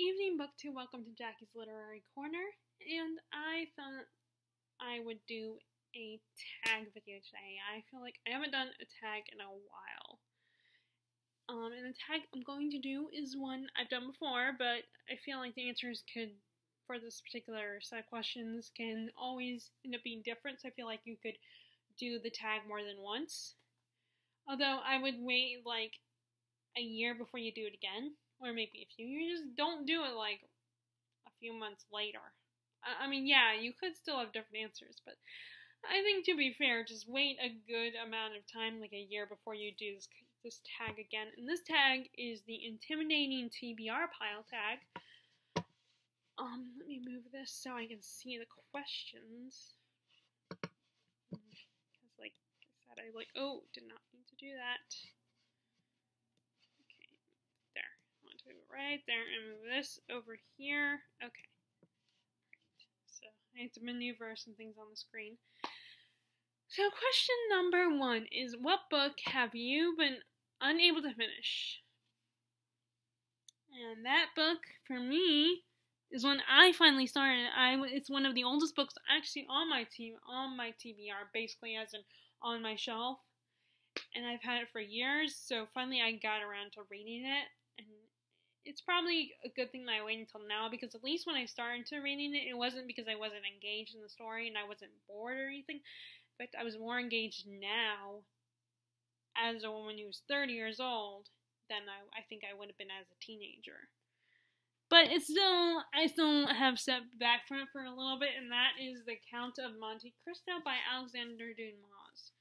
Evening Book 2, welcome to Jackie's Literary Corner, and I thought I would do a tag video today. I feel like I haven't done a tag in a while. And the tag I'm going to do is one I've done before, but I feel like the answers for this particular set of questions can always end up being different, so I feel like you could do the tag more than once. Although I would wait like a year before you do it again. Or maybe a few years. Just don't do it like a few months later. I mean, yeah, you could still have different answers, but I think to be fair, just wait a good amount of time, like a year, before you do this tag again. And this tag is the intimidating TBR pile tag. Let me move this so I can see the questions. Because, like I said, oh, did not need to do that. Right there, and move this over here. Okay. So I have to maneuver some things on the screen. So question number 1 is, what book have you been unable to finish? And that book, for me, is when I finally started. It's one of the oldest books actually on my TBR, basically as in on my shelf. And I've had it for years, so finally I got around to reading it. And it's probably a good thing that I waited until now, because at least when I started to reading it, it wasn't because I wasn't engaged in the story and I wasn't bored or anything. In fact, I was more engaged now as a woman who's 30 years old than I think I would have been as a teenager. But I still have stepped back from it for a little bit, and that is The Count of Monte Cristo by Alexander Dumas.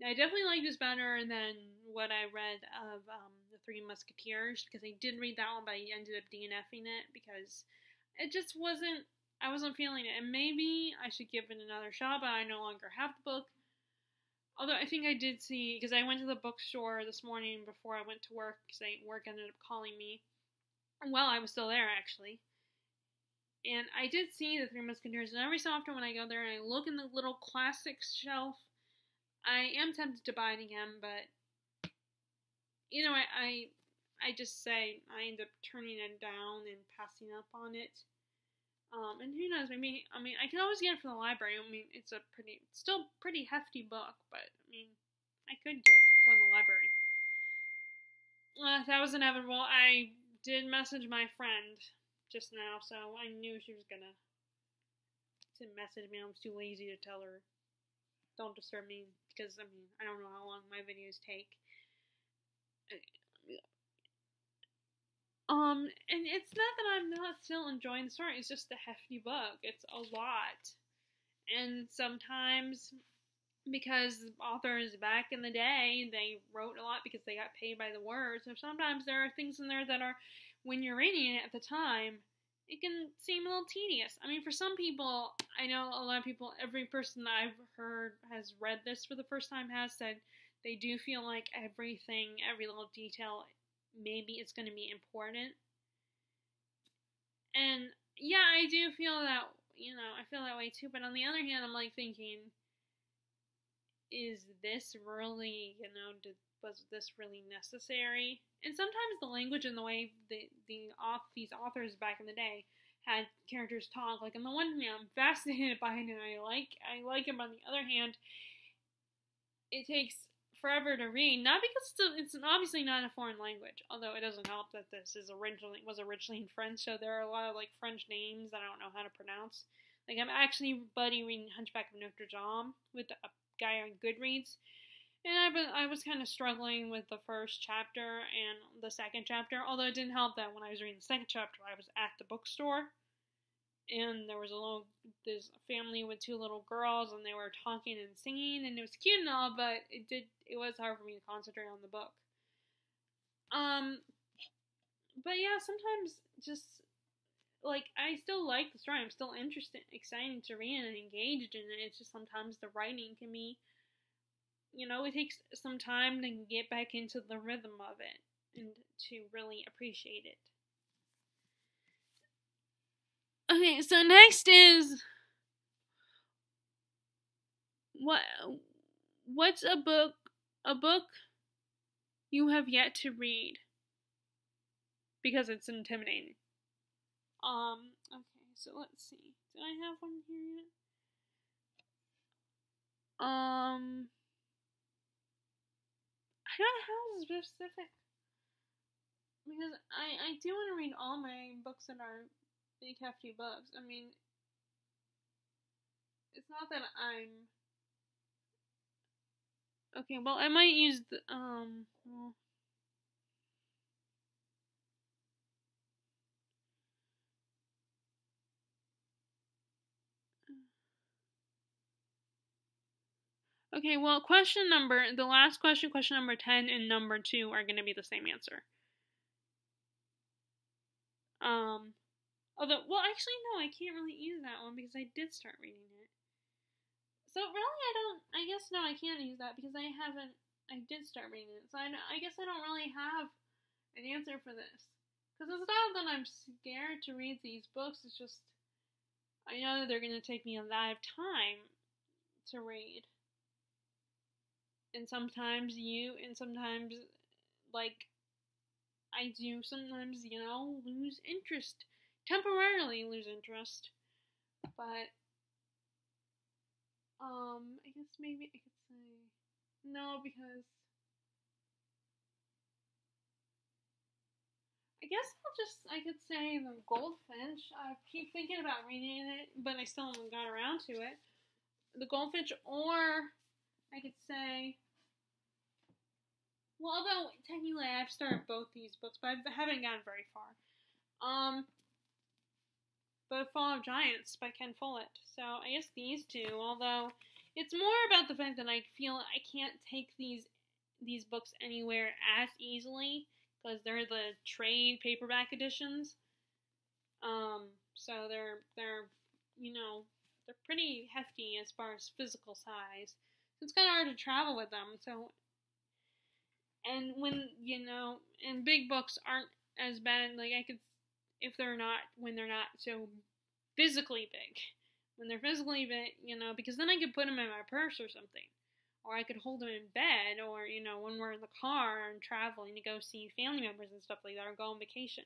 Now, I definitely like this better than what I read of The Three Musketeers, because I did read that one, but I ended up DNFing it because it just wasn't, I wasn't feeling it. And maybe I should give it another shot, but I no longer have the book. Although I think I did see, because I went to the bookstore this morning before I went to work, because work ended up calling me. Well, I was still there, actually. And I did see The Three Musketeers, and every so often when I go there and I look in the little classics shelf, I am tempted to buy it again, but you know, I just say I end up turning it down and passing up on it. And who knows? Maybe I can always get it from the library. I mean, it's still pretty hefty book, but I mean, I could get it from the library. If that was inevitable, I did message my friend just now, so I knew she was gonna message me. I was too lazy to tell her, don't disturb me, because, I mean, I don't know how long my videos take. And it's not that I'm not still enjoying the story, it's just a hefty book. It's a lot. And sometimes, because authors back in the day, they wrote a lot because they got paid by the word, so sometimes there are things in there that are, when you're reading it at the time, it can seem a little tedious. I mean, for some people, I know a lot of people, every person that I've heard has read this for the first time has said they do feel like everything, every little detail, maybe it's going to be important. And yeah, I do feel that, I feel that way too, but on the other hand, I'm like thinking, is this really, was this really necessary? And sometimes the language and the way these authors back in the day had characters talk, like, on the one hand, I'm fascinated by it and I like it, but on the other hand, it takes forever to read. Not because it's obviously not a foreign language, although it doesn't help that this was originally in French, so there are a lot of like French names that I don't know how to pronounce. Like, I'm actually reading Hunchback of Notre Dame with a guy on Goodreads. And I was kind of struggling with the first chapter and the second chapter, although it didn't help that when I was reading the second chapter, I was at the bookstore, and there was this family with 2 little girls, and they were talking and singing, and it was cute and all, but it was hard for me to concentrate on the book. But yeah, sometimes just, like, I still like the story, I'm still excited to read and engaged in it, it's just sometimes the writing can be, it takes some time to get back into the rhythm of it and to really appreciate it. Okay, so next is, what's a book you have yet to read because it's intimidating? Okay, so let's see. Did I have one here yet? I don't have a specific, because I do want to read all my books that are big hefty books. I mean, it's not that I'm okay. Well, I might use the well, okay. Well, the last question, question number 10, and number 2 are going to be the same answer. Although, well, actually, no, I can't really use that one because I did start reading it. So really, I guess no, I can't use that because I did start reading it. So I guess I don't really have an answer for this. Because it's not that I'm scared to read these books, it's just, I know that they're going to take me a lot of time to read. And sometimes like, I do sometimes, lose interest. Temporarily lose interest. But, I guess maybe I could say no, because I could say the Goldfinch. I keep thinking about reading it, but I still haven't got around to it. The Goldfinch, or I could say, well, although technically I've started both these books, but I haven't gotten very far. The Fall of Giants by Ken Follett. So I guess these two, although it's more about the fact that I feel I can't take these books anywhere as easily because they're the trade paperback editions. So they're they're pretty hefty as far as physical size. So it's kind of hard to travel with them. So, and and big books aren't as bad. Like when they're not so physically big. When they're physically big, because then I could put them in my purse or something. Or I could hold them in bed, or, when we're in the car and traveling to go see family members and stuff like that, or go on vacation.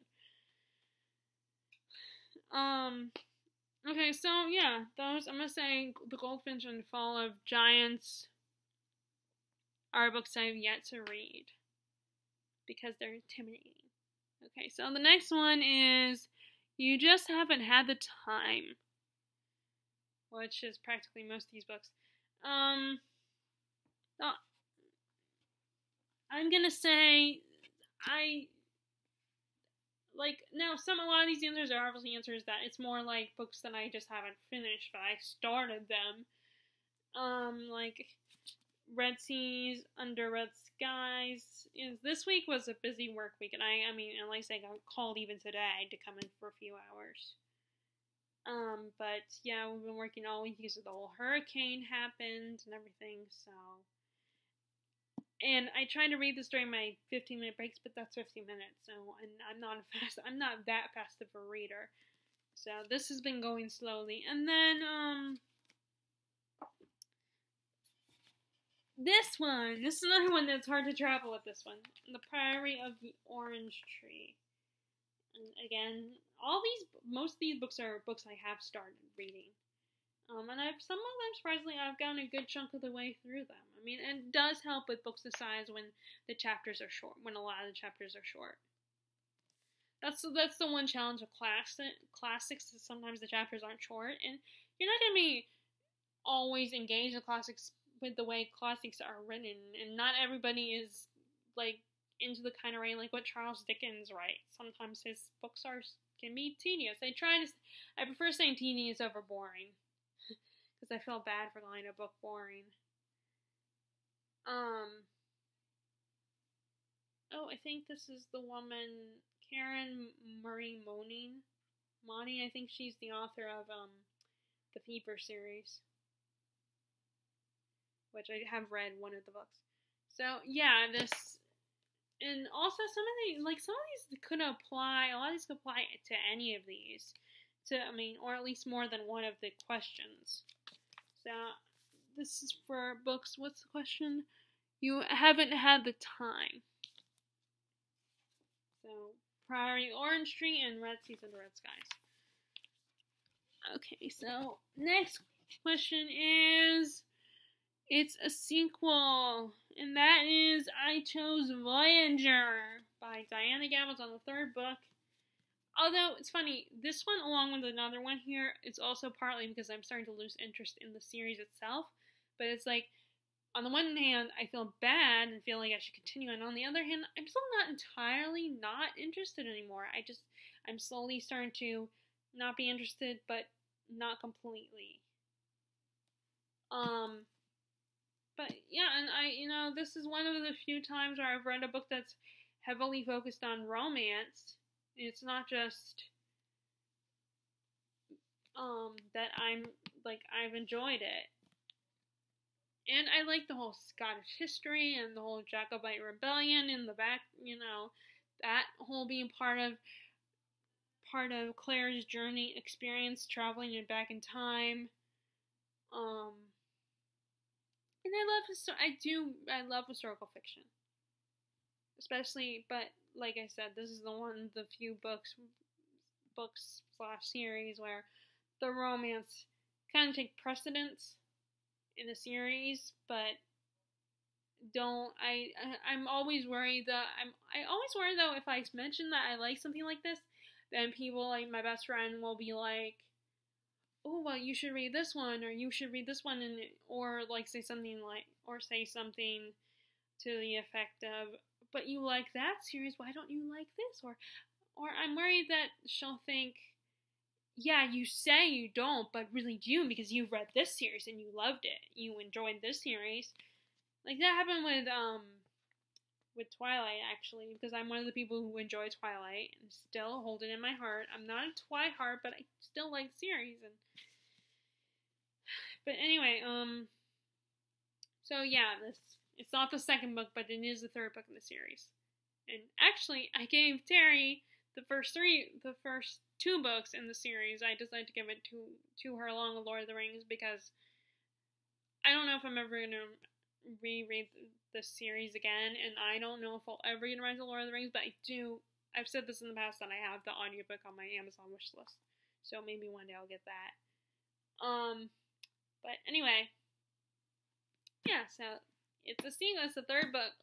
Okay, so, yeah, those, I'm gonna say The Goldfinch and Fall of Giants are books I've yet to read. Because they're intimidating. Okay, so the next one is You Just Haven't Had the Time. Which is practically most of these books. I'm gonna say a lot of these answers are obviously answers that it's more like books that I just haven't finished, but I started them. Like Red Seas, Under Red Skies. This week was a busy work week, and I mean, at least I got called even today to come in for a few hours. But yeah, we've been working all week because the whole hurricane happened and everything, so. And I try to read this during my 15-minute breaks, but that's 15 minutes, so I'm not that fast of a reader. So this has been going slowly. And then, this is another one that's hard to travel with. This one, The Priory of the Orange Tree. And again, most of these books are books I have started reading. And some of them, surprisingly, I've gotten a good chunk of the way through them. I mean, it does help with books this size when the chapters are short, when a lot of the chapters are short. That's the one challenge of classics, is sometimes the chapters aren't short, and you're not going to be always engaged in classics with the way classics are written, and not everybody is, like, into the kind of writing like what Charles Dickens writes. Sometimes his books can be tedious. I prefer saying tedious over boring. Because I feel bad for calling a book boring. I think this is the woman, Karen Murray Moning, I think she's the author of, the Fever series. Which I have read one of the books. So, yeah, and also some of these could apply, a lot of these could apply to any of these. Or at least more than one of the questions. So, this is for books. What's the question? You haven't had the time. So, Priory Orange Tree and Red Seas Under Red Skies. Okay, so next question is, it's a sequel, and that is I Chose Voyager by Diana Gabaldon on the third book. Although, it's funny, this one, along with another one here, it's also partly because I'm starting to lose interest in the series itself. But it's like, on the one hand, I feel bad and feel like I should continue, and on the other hand, I'm still not entirely not interested anymore. I'm slowly starting to not be interested, but not completely. But yeah, and this is one of the few times where I've read a book that's heavily focused on romance. It's not just that I've enjoyed it. And I like the whole Scottish history and the whole Jacobite rebellion in the back, that whole being part of Claire's journey experience, traveling back in time. And I love historical fiction. Especially, but like I said, this is the few books / series where the romance kind of take precedence in the series, but I'm always worried that I always worry though if I mention that I like something like this, then people like my best friend will be like, oh, well, you should read this one, or you should read this one, or say something to the effect of, but you like that series, why don't you like this? Or I'm worried that she'll think, yeah, you say you don't, but really do, because you've read this series and you loved it. You enjoyed this series. Like that happened with Twilight, actually, because I'm one of the people who enjoy Twilight and still hold it in my heart. I'm not a Twihard, but I still like the series. But anyway, so yeah, it's not the second book, but it is the third book in the series. And actually, I gave Terry the first two books in the series. I decided to give it to her along with Lord of the Rings because I don't know if I'm ever gonna reread this series again, and I don't know if I'll ever get around to Lord of the Rings, but I've said this in the past that I have the audiobook on my Amazon wish list, so maybe one day I'll get that. But anyway, yeah, so it's the third book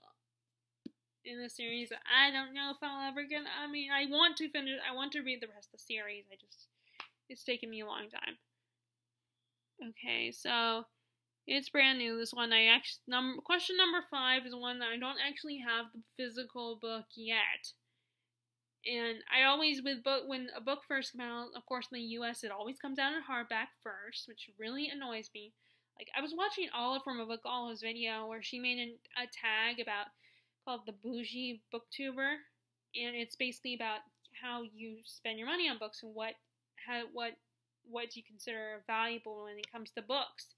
in the series. I don't know if I'll ever get, I want to read the rest of the series, it's taken me a long time. Okay, so it's brand new, this one. Question number 5 is one that I don't actually have the physical book yet. And I always, when a book first comes out, of course in the US, it always comes out in hardback first, which really annoys me. Like, I was watching Olive from a Book Olive's video where she made a tag called the Bougie Booktuber, and it's basically about how you spend your money on books and what do you consider valuable when it comes to books.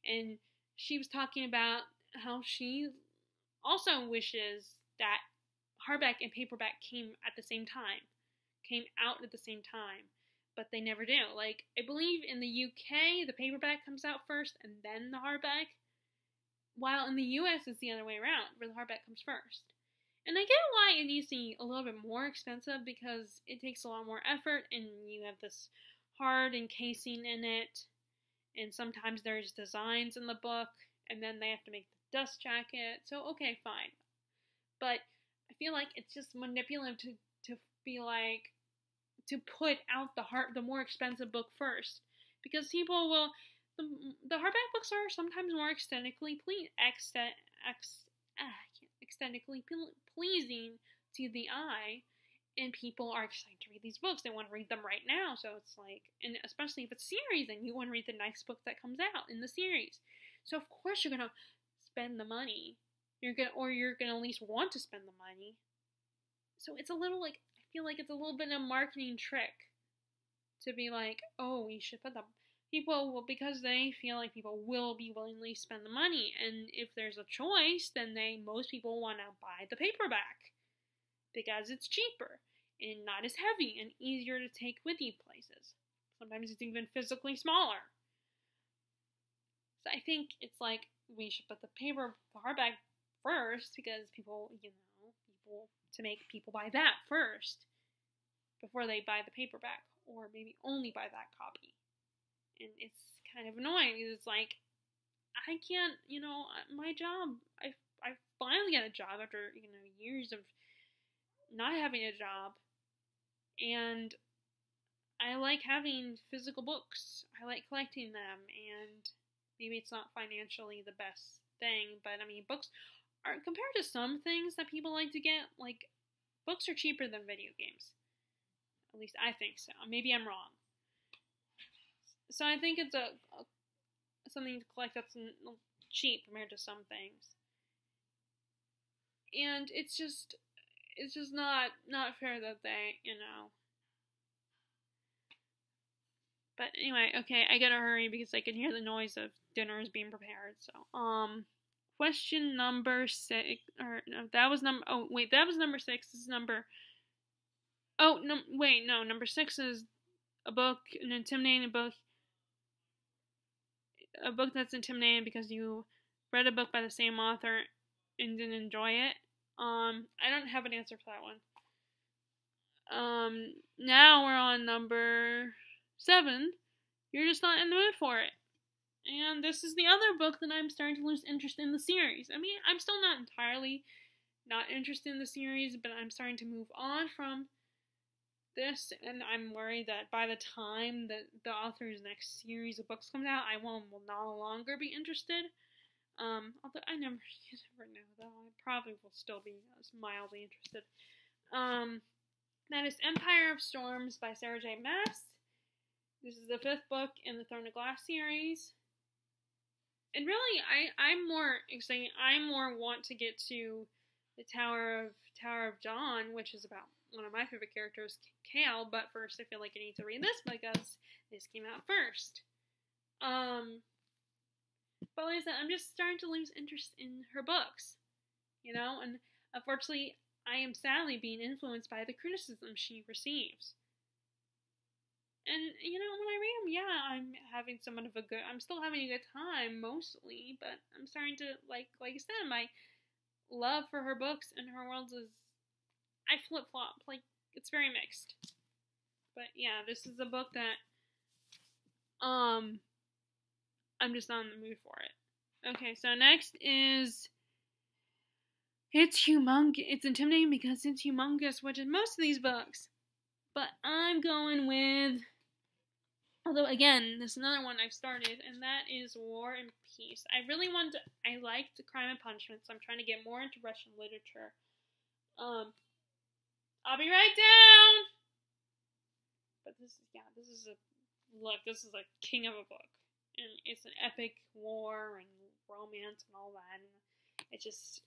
And she was talking about how she also wishes that hardback and paperback came out at the same time, but they never do. Like, I believe in the UK, the paperback comes out first and then the hardback, while in the US it's the other way around, where the hardback comes first. And I get why it needs to be a little bit more expensive, because it takes a lot more effort, and you have this hard encasing in it, and sometimes there's designs in the book, and then they have to make the dust jacket, so okay, fine. But I feel like it's just manipulative to be like, to put out the more expensive book first, because people will, the hardback books are sometimes more aesthetically pleasing to the eye, and people are excited to read these books. They want to read them right now, so it's like, and especially if it's a series, and you want to read the next book that comes out in the series. So of course you're gonna spend the money. You're gonna at least want to spend the money. So it's a little like, I feel like it's a little bit of a marketing trick to be like, oh, we should put the people will, because they feel like people will be willingly spend the money, and if there's a choice, then most people want to buy the paperback because it's cheaper and not as heavy and easier to take with you places. Sometimes it's even physically smaller. So I think it's like, we should put the hardback first, because people to make people buy that first before they buy the paperback, or maybe only buy that copy. And it's kind of annoying. It's like, I can't, my job, I finally got a job after, years of not having a job. And I like having physical books. I like collecting them, and maybe it's not financially the best thing, but I mean, books are, compared to some things that people like to get, like, books are cheaper than video games. At least I think so. Maybe I'm wrong. So I think it's something to collect that's cheap compared to some things. And it's just not fair that they, But anyway, okay, I gotta hurry because I can hear the noise of dinner is being prepared. So, question number 6, or no, that was number. Oh wait, that was number 6. This is number. Oh no, wait, no. Number 6 is a book, an intimidating book. A book that's intimidating because you read a book by the same author and didn't enjoy it. I don't have an answer for that one. Now we're on number 7. You're just not in the mood for it. And this is the other book that I'm starting to lose interest in the series. I mean, I'm still not entirely not interested in the series, but I'm starting to move on from this, and I'm worried that by the time that the author's next series of books comes out, I will no longer be interested. Although you never know, though. I probably will still be mildly interested. That is Empire of Storms by Sarah J. Maas. This is the 5th book in the Throne of Glass series. And really, I'm more excited. I more want to get to the Tower of Dawn, which is about one of my favorite characters, Kale. But first, I feel like I need to read this because this came out first. But like I said, I'm just starting to lose interest in her books, and unfortunately, I am sadly being influenced by the criticism she receives. And, when I read them, yeah, I'm still having a good time, mostly, but I'm starting to, like I said, my love for her books and her worlds is, I flip-flop, it's very mixed. But, yeah, this is a book that, I'm just not in the mood for it. Okay, so next is, it's intimidating because it's humongous, which is most of these books. But I'm going with, although again, this is another one I've started, and that is War and Peace. I liked Crime and Punishment, so I'm trying to get more into Russian literature. I'll be right down! But this is a king of a book. And it's an epic war and romance and all that. And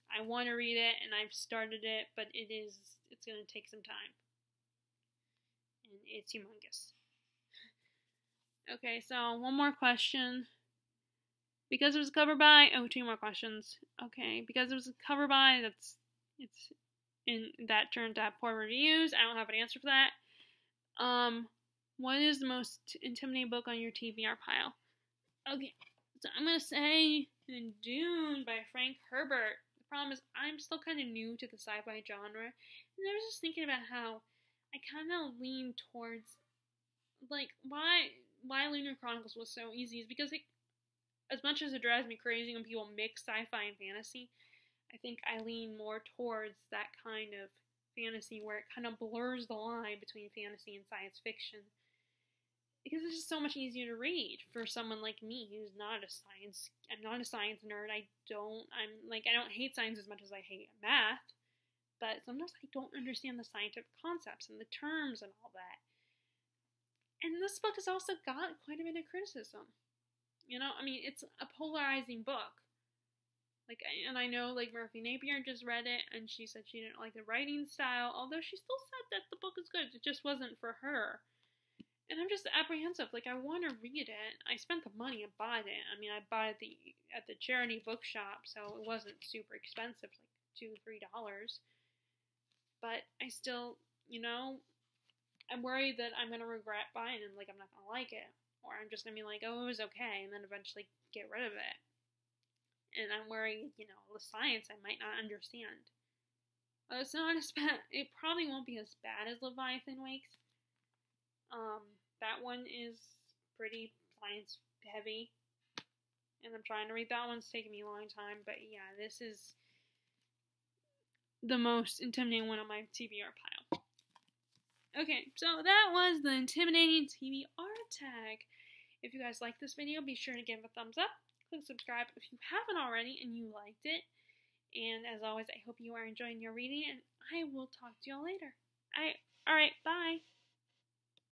I want to read it, and I've started it, but it's going to take some time. And it's humongous. Okay, so one more question. Because it was covered by, 2 more questions. Okay, because it was covered by, that turned out poor reviews. I don't have an answer for that. What is the most intimidating book on your TBR pile? Okay, so I'm going to say Dune by Frank Herbert. The problem is I'm still kind of new to the sci-fi genre, and I was just thinking about how I kind of lean towards, why Lunar Chronicles was so easy is because as much as it drives me crazy when people mix sci-fi and fantasy, I think I lean more towards that kind of fantasy where it kind of blurs the line between fantasy and science fiction. Because it's just so much easier to read for someone like me who's I'm not a science nerd. I don't hate science as much as I hate math, but sometimes I don't understand the scientific concepts and the terms and all that. And this book has also got quite a bit of criticism. It's a polarizing book. And I know, Murphy Napier just read it, and she said she didn't like the writing style, although she still said that the book is good. It just wasn't for her. And I'm just apprehensive. I want to read it. I spent the money and bought it. I bought it at the charity bookshop, so it wasn't super expensive, $2 or $3. But I still, I'm worried that I'm going to regret buying it, I'm not going to like it. Or I'm just going to be like, oh, it was okay, and then eventually get rid of it. And I'm worried, the science I might not understand. It's not as bad. It probably won't be as bad as Leviathan Wakes. That one is pretty science heavy. And I'm trying to read that one. It's taking me a long time. But yeah, this is the most intimidating one on my TBR pile. Okay, so that was the intimidating TBR tag. If you guys like this video, be sure to give it a thumbs up. Click subscribe if you haven't already and you liked it. And as always, I hope you are enjoying your reading, and I will talk to y'all later. Alright, bye.